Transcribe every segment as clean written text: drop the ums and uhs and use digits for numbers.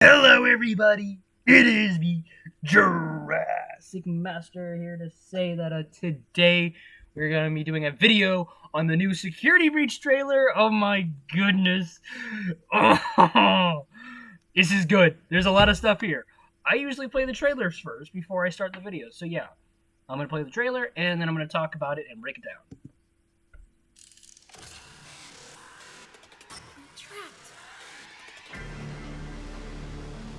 Hello everybody, it is me, Jurassic Master, here to say that today we're going to be doing a video on the new Security Breach trailer. Oh my goodness. Oh, this is good. There's a lot of stuff here. I usually play the trailers first before I start the video, so yeah. I'm going to play the trailer and then I'm going to talk about it and break it down.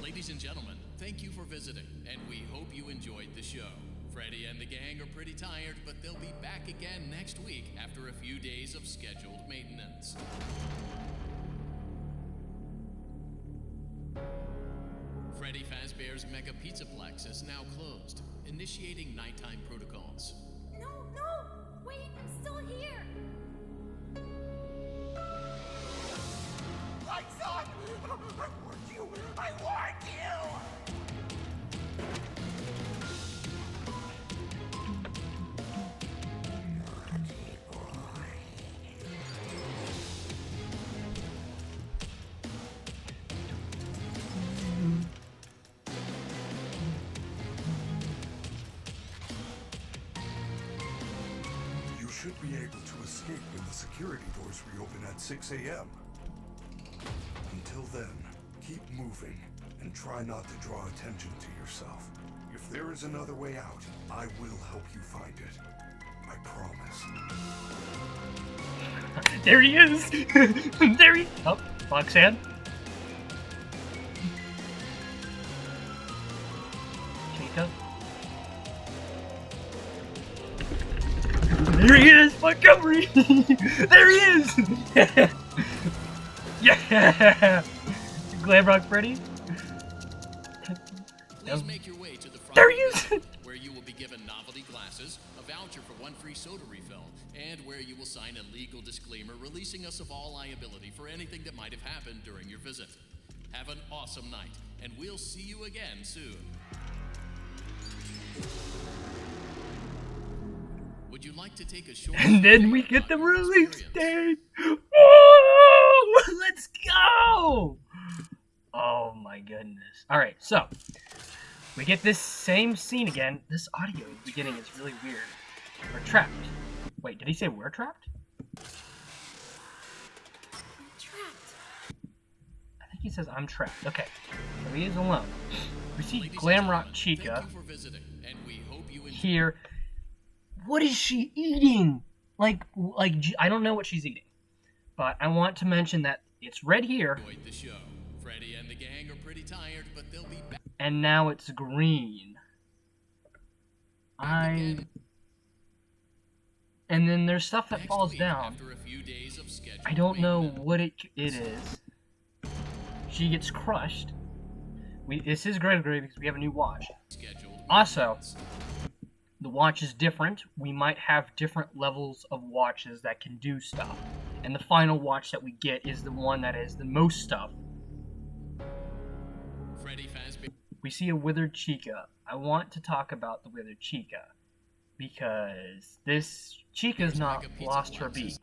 Ladies and gentlemen, thank you for visiting, and we hope you enjoyed the show. Freddy and the gang are pretty tired, but they'll be back again next week after a few days of scheduled maintenance. Freddy Fazbear's Mega Pizzaplex is now closed, initiating nighttime protocols. No! Wait, I'm still here! Lights on! I warned you! I warned you! You should be able to escape when the security doors reopen at 6 a.m. Until then, keep moving and try not to draw attention to yourself. If there is another way out, I will help you find it. I promise. There he is! There he... Oh, Roxanne. Chica. There he is! Montgomery! There he is! Yeah! Glamrock Freddy? Please make your way to the front There he is! where you will be given novelty glasses, a voucher for one free soda refill, and where you will sign a legal disclaimer releasing us of all liability for anything that might have happened during your visit. Have an awesome night, and we'll see you again soon. Would you like to take a short... And then we get the release date! Oh, let's go! Oh my goodness. Alright, so we get this same scene again. This audio at the beginning is really weird. We're trapped. Wait, did he say we're trapped? I'm trapped. I think he says I'm trapped. Okay, so he is alone. We see Ladies and Glamrock gentlemen, Chica thank you for visiting, and we hope you enjoy. here. What is she eating? Like I don't know what she's eating. But I want to mention that it's red here. Enjoyed the show. Freddy and the gang are pretty tired, but they'll be back And now it's green. again And then there's stuff that next falls week down. after a few days of scheduled I don't know maintenance. what it is. She gets crushed. This is great because we have a new watch. Scheduled Also, maintenance. the watch is different. We might have different levels of watches that can do stuff. And the final watch that we get is the one that is the most stuff. Freddy Fazbear. We see a withered Chica. I want to talk about the withered Chica because this Chica's not lost her beak.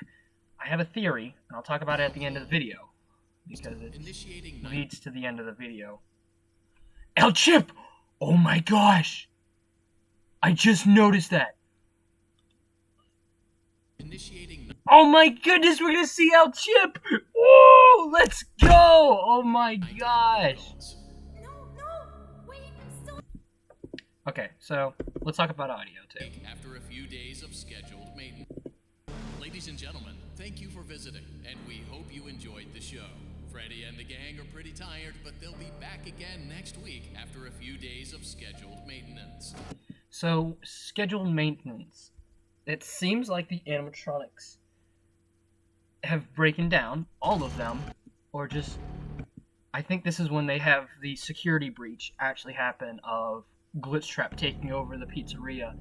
I have a theory, and I'll talk about it at the end of the video because it Initiating night. leads to the end of the video. El Chip! Oh my gosh! I just noticed that. Initiating night. Oh my goodness, we're gonna see El Chip! Whoa! Let's go! Oh my gosh! No! Wait, I'm still... Okay, so let's talk about audio too. After a few days of scheduled maintenance. Ladies and gentlemen, thank you for visiting, and we hope you enjoyed the show. Freddy and the gang are pretty tired, but they'll be back again next week after a few days of scheduled maintenance. So, scheduled maintenance. It seems like the animatronics have broken down, all of them, or just... I think this is when they have the security breach actually happen of Glitchtrap taking over the pizzeria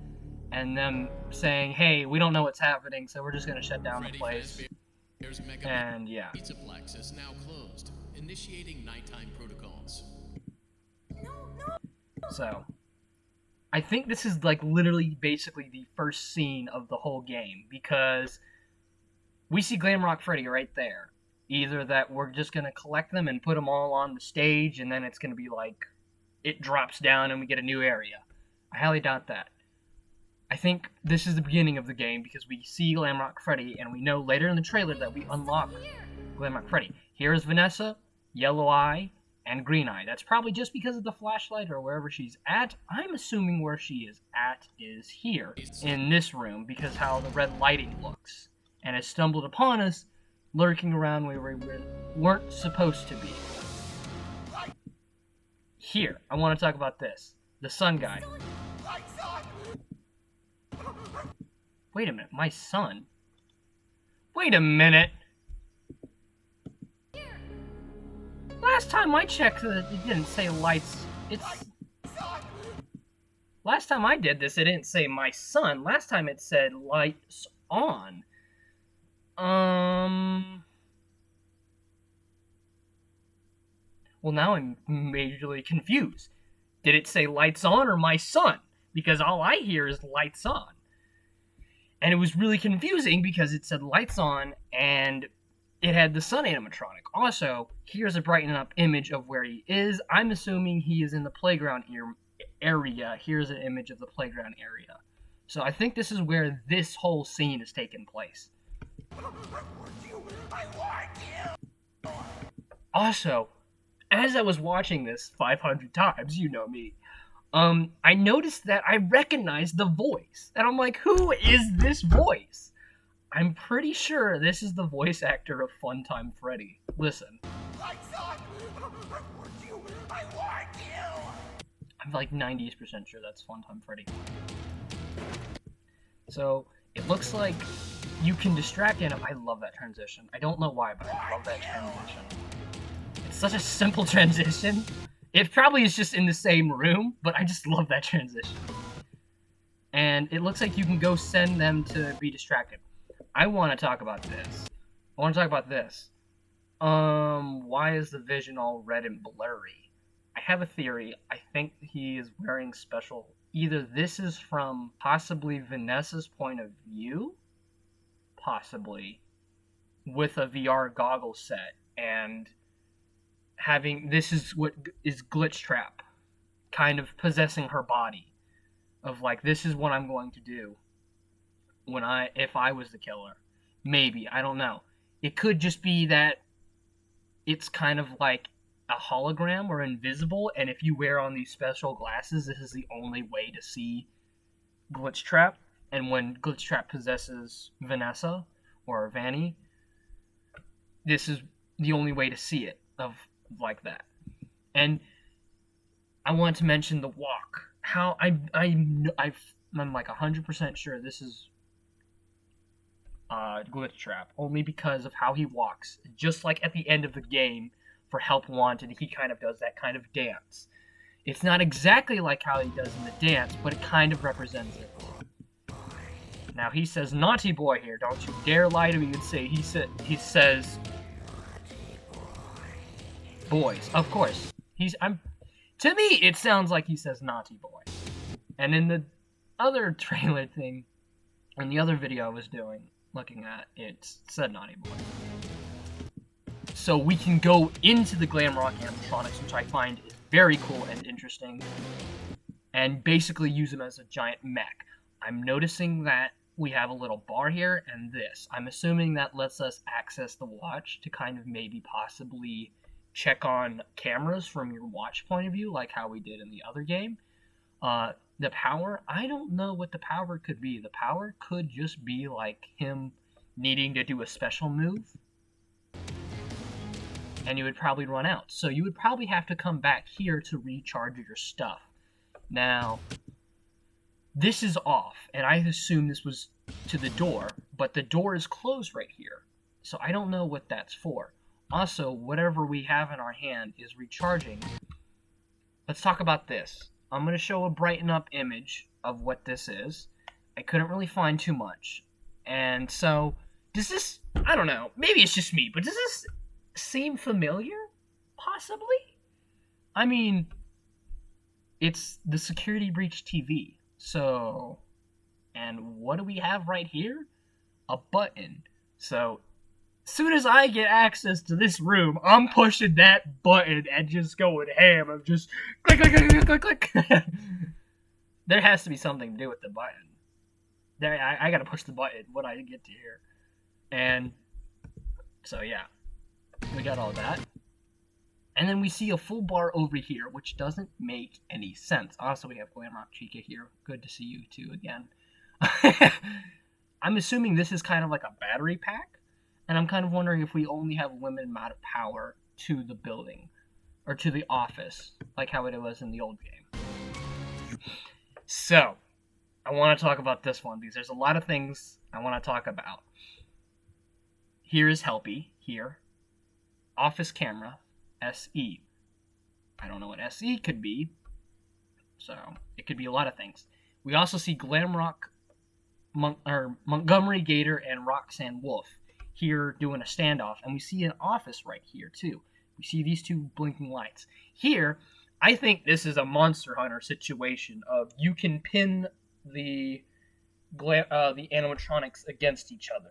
and them saying, hey, we don't know what's happening, so we're just gonna shut down the Freddy place. Fazbear's Mega And yeah. Pizzaplex is now closed, initiating nighttime protocols. So, I think this is like literally basically the first scene of the whole game because we see Glamrock Freddy right there. Either that we're just going to collect them and put them all on the stage, and then it's going to be like it drops down and we get a new area. I highly doubt that. I think this is the beginning of the game because we see Glamrock Freddy, and we know later in the trailer that we unlock Glamrock Freddy. Here is Vanessa, Yellow Eye, and Green Eye. That's probably just because of the flashlight or wherever she's at. I'm assuming where she is at is here, in this room, because how the red lighting looks. And has stumbled upon us, lurking around where we weren't supposed to be. Here, I want to talk about this. The sun guy. Wait a minute, my son? Wait a minute! Last time I checked, it didn't say lights. Last time I did this, it didn't say my son. Last time it said lights on. Well, now I'm majorly confused. Did it say lights on or my son? Because all I hear is lights on. And it was really confusing because it said lights on and it had the sun animatronic. Also, here's a brighten up image of where he is. I'm assuming he is in the playground area. Here's an image of the playground area. So I think this is where this whole scene is taking place. Also, as I was watching this 500 times, you know me, I noticed that I recognized the voice. And I'm like, who is this voice? I'm pretty sure this is the voice actor of Funtime Freddy. Listen. I'm like 90% sure that's Funtime Freddy. So, it looks like you can distract him. I love that transition. I don't know why, but I love that transition. It's such a simple transition. It probably is just in the same room, but I just love that transition. And it looks like you can go send them to be distracted. I want to talk about this. Why is the vision all red and blurry? I have a theory. I think he is wearing special... Either this is from possibly Vanessa's point of view, possibly, with a VR goggle set, and having... This is what is Glitch Trap, kind of possessing her body. Of like, this is what I'm going to do if I was the killer. Maybe, I don't know. It could just be that it's kind of like a hologram or invisible, and if you wear on these special glasses, this is the only way to see Glitch Trap. And when Glitch Trap possesses Vanessa or Vanny, this is the only way to see it of like that. And I want to mention the walk. How I'm like 100% sure this is Glitch Trap, only because of how he walks. Just like at the end of the game for Help Wanted, he kind of does that kind of dance. It's not exactly like how he does in the dance, but it kind of represents it. Now he says naughty boy here. Don't you dare lie to me and say he says boys. Of course. To me it sounds like he says naughty boy. And in the other trailer thing, in the other video I was looking at, it said naughty boy. So we can go into the Glamrock animatronics, which I find is very cool and interesting, and basically use them as a giant mech. I'm noticing that we have a little bar here and this. I'm assuming that lets us access the watch to kind of maybe possibly check on cameras from your watch point of view, like how we did in the other game. The power, I don't know what the power could be. The power could just be like him needing to do a special move, and you would probably run out. So you would probably have to come back here to recharge your stuff. Now, this is off, and I assume this was to the door, but the door is closed right here. So I don't know what that's for. Also, whatever we have in our hand is recharging. Let's talk about this. I'm going to show a brighten up image of what this is. I couldn't really find too much. And so, does this, I don't know, maybe it's just me, but does this seem familiar? Possibly? I mean, it's the Security Breach TV. So, and what do we have right here? A button. So, soon as I get access to this room, I'm pushing that button and just going ham. I'm just click, click, click, click, click, click. There has to be something to do with the button. There, I gotta push the button when I get to here. And so yeah, we got all that. And then we see a full bar over here, which doesn't make any sense. Also, we have Glamrock Chica here. Good to see you too again. I'm assuming this is kind of like a battery pack. And I'm kind of wondering if we only have a limited amount of power to the building. Or to the office. Like how it was in the old game. So, I want to talk about this one. Because there's a lot of things I want to talk about. Here is Helpy. Here. Office camera. SE. I don't know what SE could be. So, it could be a lot of things. We also see Glamrock, Montgomery Gator, and Roxanne Wolf here doing a standoff. And we see an office right here, too. We see these two blinking lights. Here, I think this is a Monster Hunter situation of you can pin the animatronics against each other.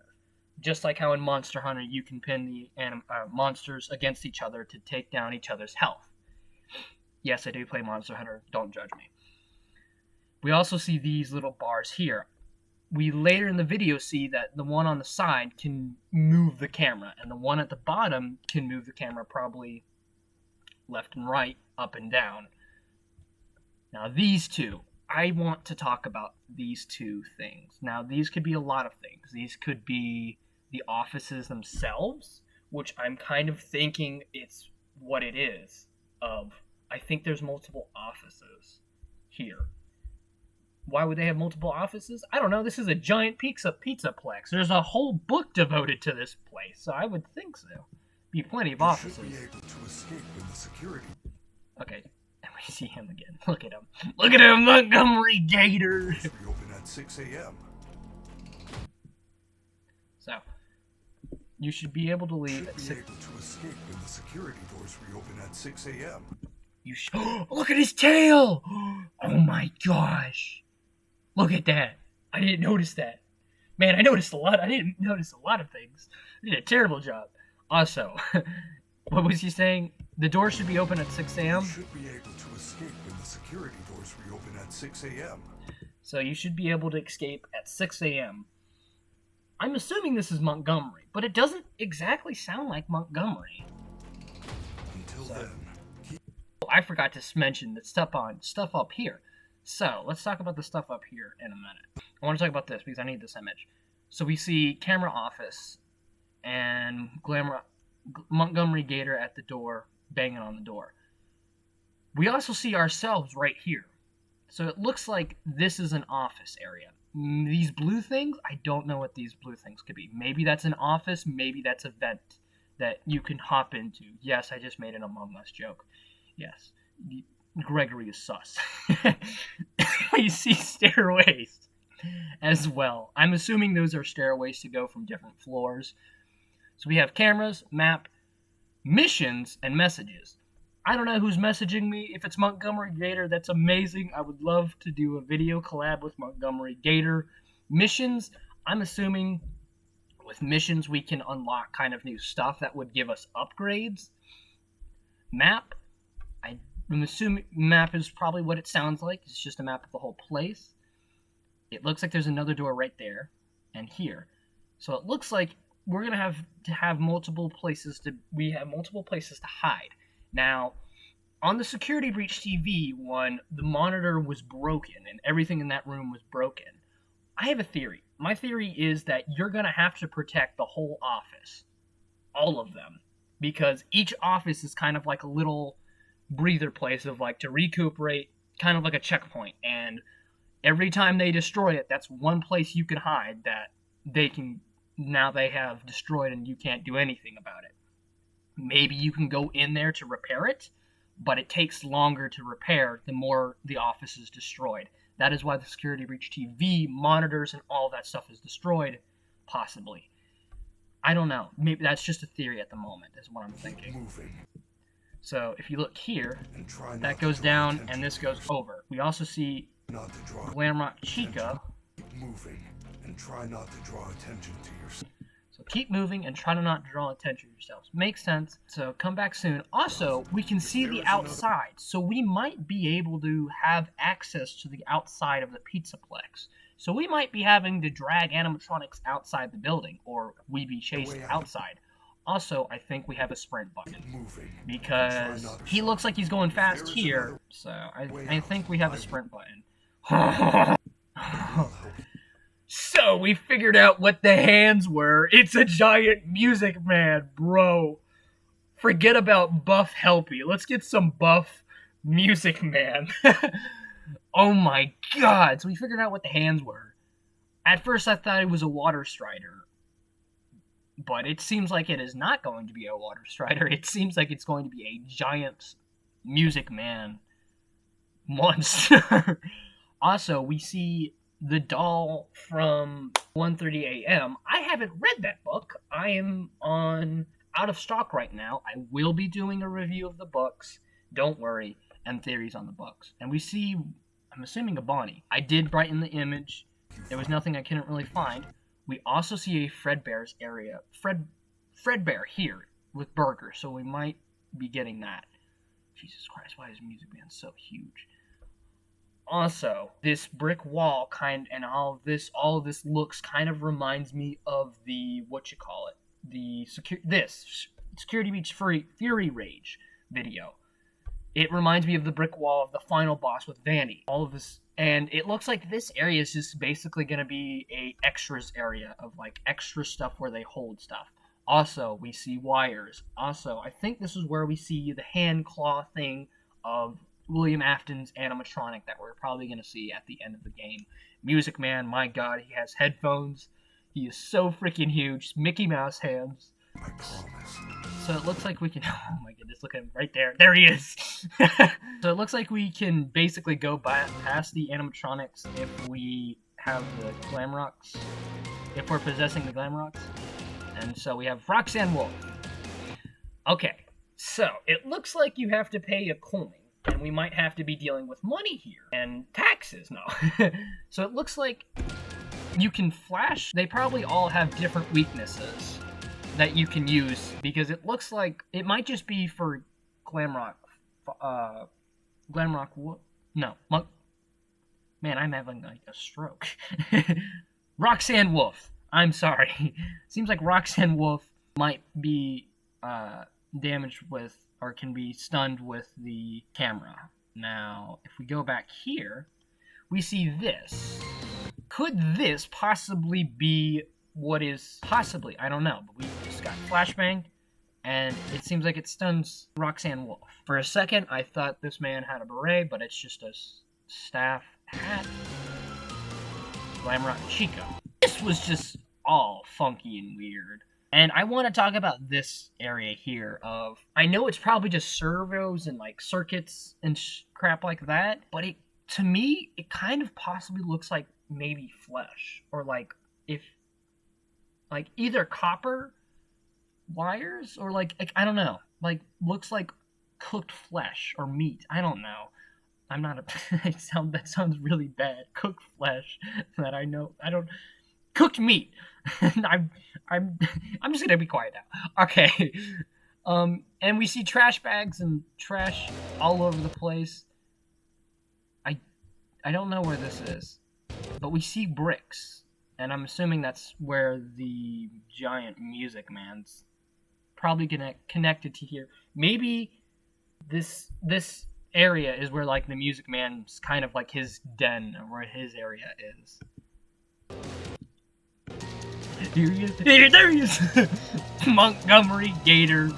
Just like how in Monster Hunter you can pin the monsters against each other to take down each other's health. Yes, I do play Monster Hunter. Don't judge me. We also see these little bars here. We later in the video see that the one on the side can move the camera, and the one at the bottom can move the camera probably left and right, up and down. Now these two, I want to talk about these two things. Now these could be a lot of things. These could be the offices themselves, which I'm kind of thinking it's what it is. I think there's multiple offices here. Why would they have multiple offices? I don't know. This is a giant pizzaplex. There's a whole book devoted to this place, so I would think so. Be plenty of offices. You should be able to escape when the security. Okay, and we see him again. Look at him. Look at him, Montgomery Gator. Reopen at 6 a.m. So, you should be able to leave Should at be 6. able to escape when the security doors reopen at 6 a.m. You should. Look at his tail! Oh my gosh! Look at that! I didn't notice that. Man, I noticed a lot. I didn't notice a lot of things. I did a terrible job. Also, what was he saying? The door should be open at 6 a.m.? You should be able to escape when the security doors reopen at 6 a.m. So you should be able to escape at 6 a.m. I'm assuming this is Montgomery, but it doesn't exactly sound like Montgomery. Until then, I forgot to mention the stuff up here. So, let's talk about the stuff up here in a minute. I want to talk about this because I need this image. So we see camera office and Montgomery Gator at the door, banging on the door. We also see ourselves right here. So it looks like this is an office area. These blue things, I don't know what these blue things could be. Maybe that's an office, maybe that's a vent that you can hop into. Yes, I just made an Among Us joke. Yes, Gregory is sus. We see stairways as well. I'm assuming those are stairways to go from different floors. So we have cameras, map, missions, and messages. I don't know who's messaging me. If it's Montgomery Gator, that's amazing. I would love to do a video collab with Montgomery Gator. Missions, I'm assuming with missions we can unlock kind of new stuff that would give us upgrades. Map, I'm assuming map is probably what it sounds like. It's just a map of the whole place. It looks like there's another door right there and here. So it looks like we're going to have multiple places to hide. Now, on the Security Breach TV one, the monitor was broken and everything in that room was broken. I have a theory. My theory is that you're going to have to protect the whole office. All of them. Because each office is kind of like a little breather place of like to recuperate, kind of like a checkpoint. And every time they destroy it, that's one place you can hide that they have destroyed and you can't do anything about it. Maybe you can go in there to repair it, but it takes longer to repair the more the office is destroyed. That is why the Security Breach TV monitors and all that stuff is destroyed, possibly. I don't know. Maybe that's just a theory at the moment, is what I'm thinking. So if you look here, that goes down and this goes over. We also see Glamrock Chica. Keep moving and try not to draw attention to yourself. So Keep moving and try to not draw attention to yourselves. Makes sense. So come back soon. Also, we can see the outside, so we might be able to have access to the outside of the Pizzaplex. So we might be having to drag animatronics outside the building, or we be chased outside. Also, I think we have a sprint button, because he looks like he's going fast here, so I think we have a sprint button. So, we figured out what the hands were. It's a giant music man, bro. Forget about buff Helpy. Let's get some buff music man. Oh my god. So we figured out what the hands were. At first I thought it was a water strider. But it seems like it is not going to be a water strider. It seems like it's going to be a giant music man monster. Also, we see the doll from 1:30 a.m. I haven't read that book. I am out of stock right now. I will be doing a review of the books. Don't worry. And theories on the books. And we see, I'm assuming, a Bonnie. I did brighten the image. There was nothing I couldn't really find. We also see a Fredbear's area. Fredbear here with Burger, so we might be getting that. Jesus Christ, why is Music Man so huge? Also, this brick wall and all of this looks kind of reminds me of the the Security Breach Fury Rage video. It reminds me of the brick wall of the final boss with Vanny. All of this, and it looks like this area is just basically going to be a extras area of like extra stuff where they hold stuff. Also, we see wires. Also, I think this is where we see the hand claw thing of William Afton's animatronic that we're probably going to see at the end of the game. Music Man, my god, he has headphones. He is so freaking huge. Mickey Mouse hands. I promise. So it looks like we can... Oh my goodness, look at him right there. There he is! So it looks like we can basically go past the animatronics if we have the Glamrocks. If we're possessing the Glamrocks. And so we have Roxanne Wolf. Okay, so it looks like you have to pay a coin. And we might have to be dealing with money here. And taxes, no. So it looks like you can flash. They probably all have different weaknesses that you can use. Because it looks like it might just be for Glamrock. Glamrock what? No. Man, I'm having like a stroke. Roxanne Wolf. I'm sorry. Seems like Roxanne Wolf might be damaged with, or can be stunned with the camera. Now, if we go back here, we see this. Could this possibly be what is possibly? I don't know, but we just got flashbang, and it seems like it stuns Roxanne Wolf. For a second, I thought this man had a beret, but it's just a staff hat. Glamrock Chico. This was just all funky and weird. And I want to talk about this area here of... I know it's probably just servos and, like, circuits and crap like that, but to me, it kind of possibly looks like maybe flesh. Or, like, either copper wires or, like, I don't know. Like, looks like cooked flesh or meat. I don't know. I'm not a... that sounds really bad. Cooked flesh. That I know... I don't... Cooked meat. I'm just gonna be quiet now. Okay. And we see trash bags and trash all over the place. I don't know where this is, but we see bricks, and I'm assuming that's where the giant music man's probably connected to here. Maybe this area is where like the music man's kind of like his den, or where his area is. Here he is. There he is! Montgomery Gator.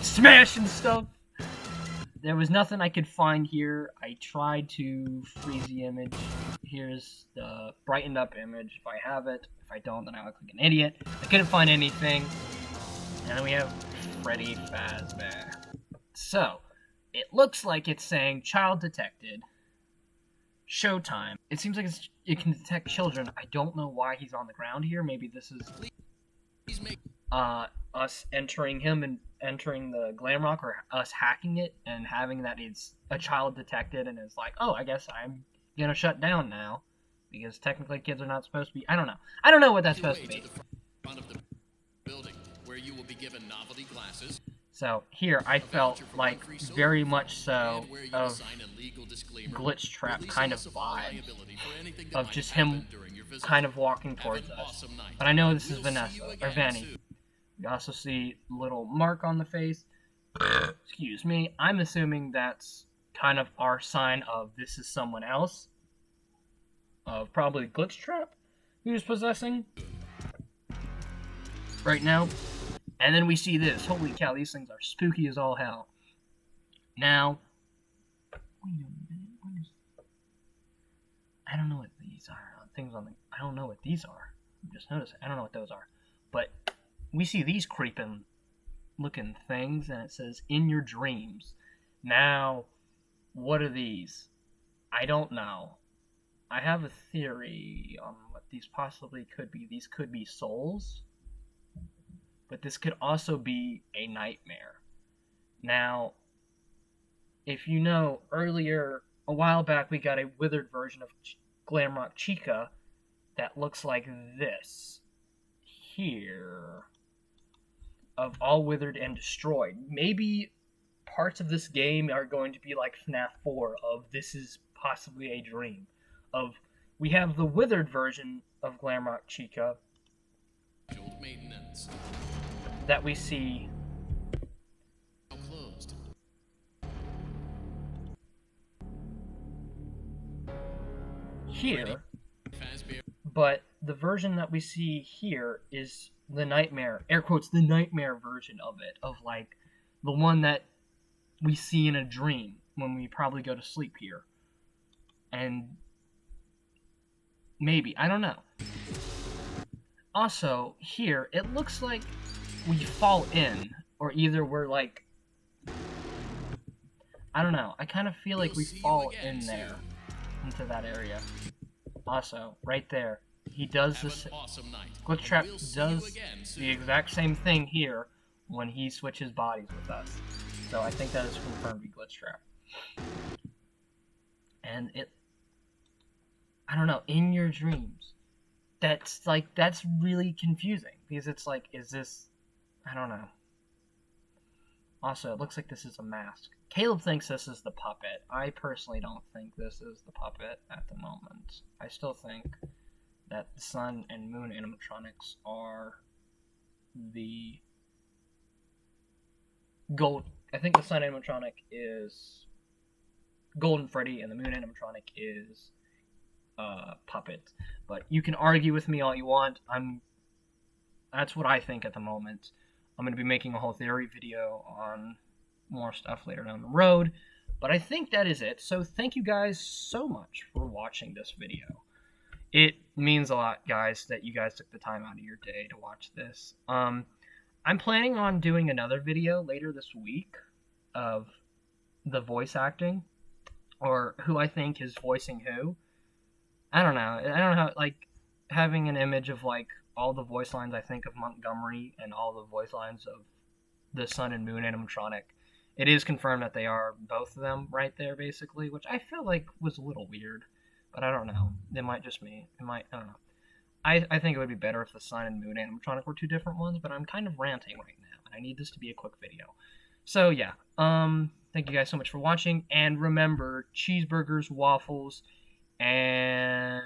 Smashing stuff. There was nothing I could find here. I tried to freeze the image. Here's the brightened up image if I have it. If I don't, then I look like an idiot. I couldn't find anything. And then we have Freddy Fazbear. So, it looks like it's saying child detected. Showtime. It seems like it can detect children. I don't know why he's on the ground here. Maybe this is us entering him and entering the Glamrock, or us hacking it and having that it's a child detected and is like, oh, I guess I'm gonna shut down now because technically kids are not supposed to be. I don't know what that's supposed to be. building, where you will be given novelty glasses. So here I felt like very much so And where you will of sign a legal disclaimer Glitch Trap releasing kind of us all vibes liability for anything that of might just have him happened during your visit. kind of walking Have towards an us. awesome night. But I know this is We'll see Vanessa, you or again Vanny. soon. You also see a little mark on the face. Excuse me. I'm assuming that's kind of our sign of this is someone else. Of probably Glitch Trap who's possessing right now. And then we see this. Holy cow, these things are spooky as all hell. Now, wait a minute. What is... I don't know what these are. I don't know what these are. Just notice. I don't know what those are. But we see these creeping looking things, and it says in your dreams. Now, what are these? I don't know. I have a theory on what these possibly could be. These could be souls, but this could also be a nightmare. Now, if you know, earlier, a while back, we got a withered version of Glamrock Chica that looks like this here, of all withered and destroyed. Maybe parts of this game are going to be like FNAF 4 of this is possibly a dream. Of we have the withered version of Glamrock Chica Maintenance. that we see Now closed. here, Fazbear. but the version that we see here is the nightmare, air quotes, the nightmare version of it, of like the one that we see in a dream when we probably go to sleep here. And maybe, I don't know. Also, here, it looks like we fall in, or either we're like, I don't know, I kind of feel like we fall in there, into that area. Also, right there, he does this, Awesome night. Glitch Trap We'll see you does again soon. the exact same thing here when he switches bodies with us. So I think that is confirmed to be Glitch Trap. And it, I don't know, in your dreams. That's really confusing, because it's like, is this, I don't know. Also, it looks like this is a mask. Caleb thinks this is the puppet. I personally don't think this is the puppet at the moment. I still think that the sun and moon animatronics are the gold. I think the sun animatronic is Golden Freddy, and the moon animatronic is puppet. But you can argue with me all you want. That's what I think at the moment. I'm going to be making a whole theory video on more stuff later down the road, but I think that is it. So thank you guys so much for watching this video. It means a lot, guys, that you guys took the time out of your day to watch this. I'm planning on doing another video later this week of the voice acting, or who I think is voicing who. I don't know. I don't know how, like, having an image of, like, all the voice lines I think of Montgomery and all the voice lines of the Sun and Moon animatronic. It is confirmed that they are both of them right there, basically, which I feel like was a little weird. But I don't know. It might just be. It might. I don't know. I think it would be better if the Sun and Moon animatronic were two different ones, but I'm kind of ranting right now, and I need this to be a quick video. So, yeah. Thank you guys so much for watching, and remember, cheeseburgers, waffles, and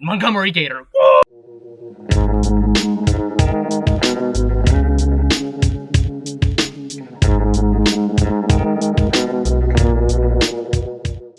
Montgomery Gator. Woo!